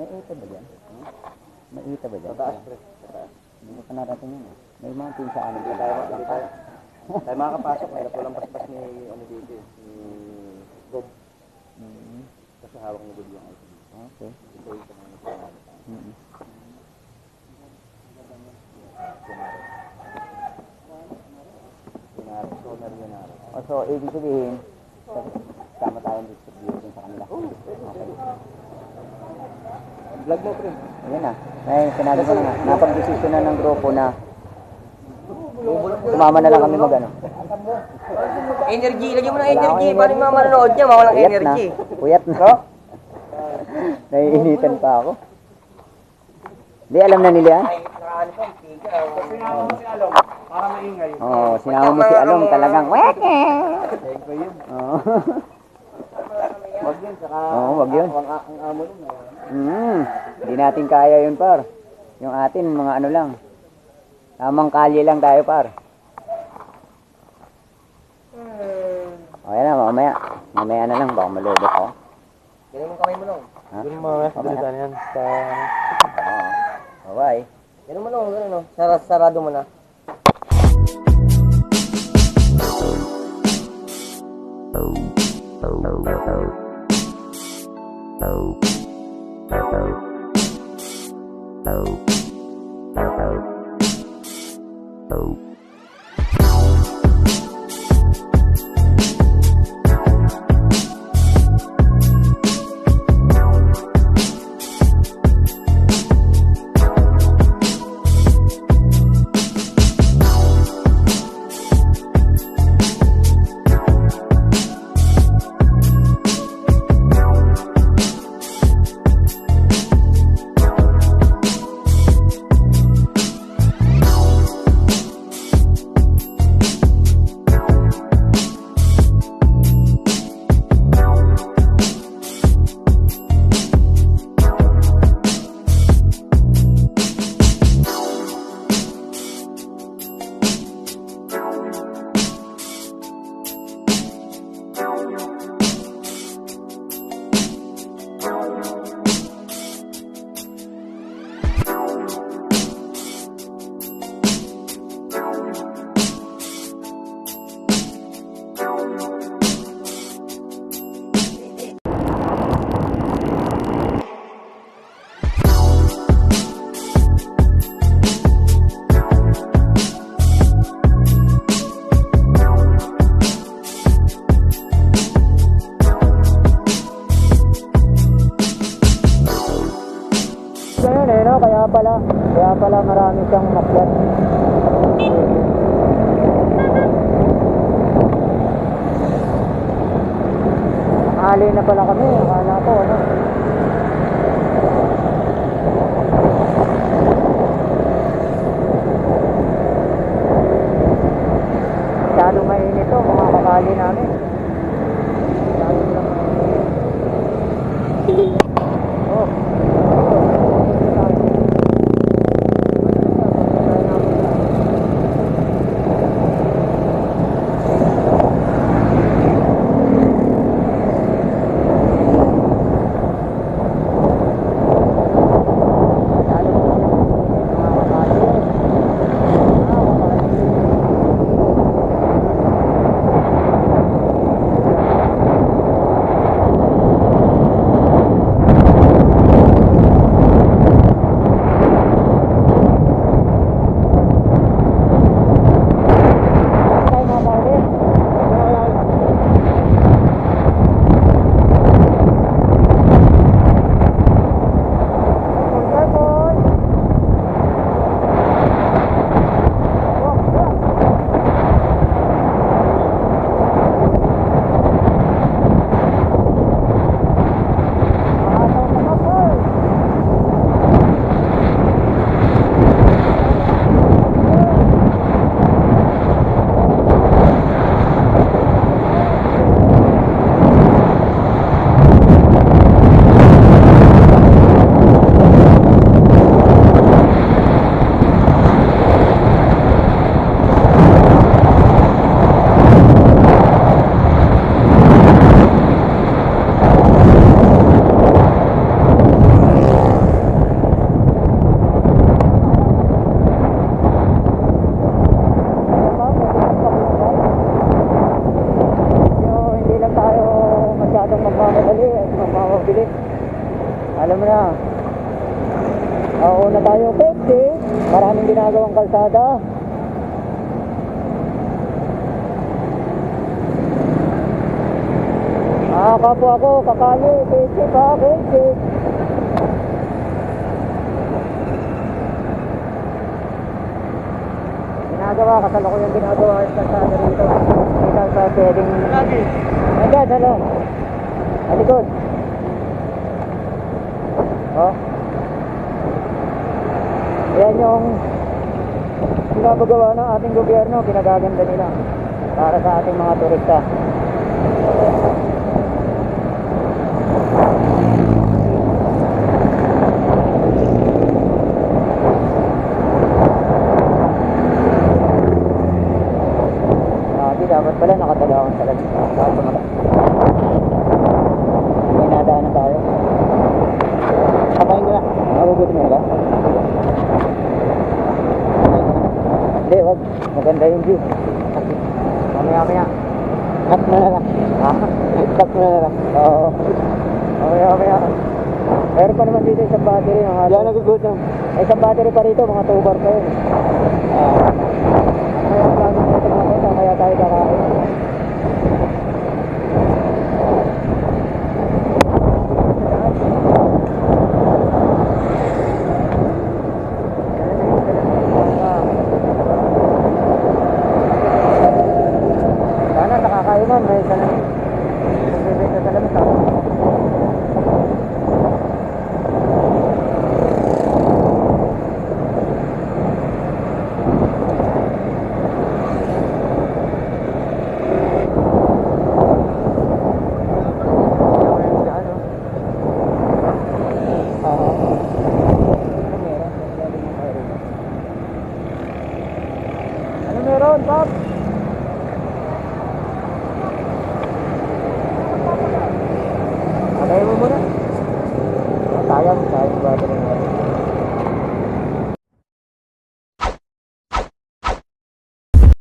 May ita ba dyan? May ita ba dyan? Tataas, pre. Tataas. Hindi ko pa narating yun. May mountain sa amin. Hindi tayo. Tayo makakapasok. Mahirap walang basbas ni ano dito eh. Ni Bob. Kasi hawak ni Bob yung item. Okay. Ito yung sa mga natin. So, ibig sabihin, sama tayong distribution sa kanila. Okay. Vlog mo, pre. Ayan na. Ay, sinabi ko na nga. Napag-desisyon na ng grupo na sumama na lang kami mag-ano. Energy, lagyan mo ng energy. Paano yung mga manonood niya? Mawalang energy. Puyat na. Naiinitan pa ako. Hindi, alam na nila yan. Sinama mo si Along para maingay. Oo, sinama mo si Along talagang weke. Siyempre yun. Oo. Wag yun, saka Oo, wag yun. ang amo nun. Hindi natin kaya yun, par. Yung atin, mga ano lang. Tamang kalye lang tayo, par. O, yan na, mamaya. Mamaya na lang, baka malubot ako. Ganun yung kamay mo nung. Ha? Yung mga pilitan yan sa... Oo. Bye-bye. Ganun mo nung, ganun no. Sarado mo na. Ganun eh, no? Kaya pala marami siyang makyat. Nakali na pala kami, akala ko, ano? Masyadong mainit to, mga kakali namin. Masyadong lang mainit. Oh. bibili. Alam mo na. Una tayo Pepsi. Maraming ginagawang kalsada. Kapwa ako, kakali, Pepsi pa, Pepsi. Ginagawa, kasalukuyan ginagawa yung kalsada rito. May kalsada pwedeng... Nandiyan, hala. Alikod. Oh. Ayan yung pinapagawa ng ating gobyerno, pinagaganda nila para sa ating mga turista. Dapat pala nakatalawan sa lalim. May nadaanan tayo. Kapain ko na. Magugutin mo ba? Hindi, wag. Maganda yung view. Mamaya. Cut mo na lang. Cut mo na lang. Oo. Mamaya. Meron pa naman dito isang battery. Diyan nagugutom. May isang battery pa rito. Mga 2 bar pa yun. Kaya ang plano nito mga kota. Kaya tayo kakain. Sana nakakainan. May sana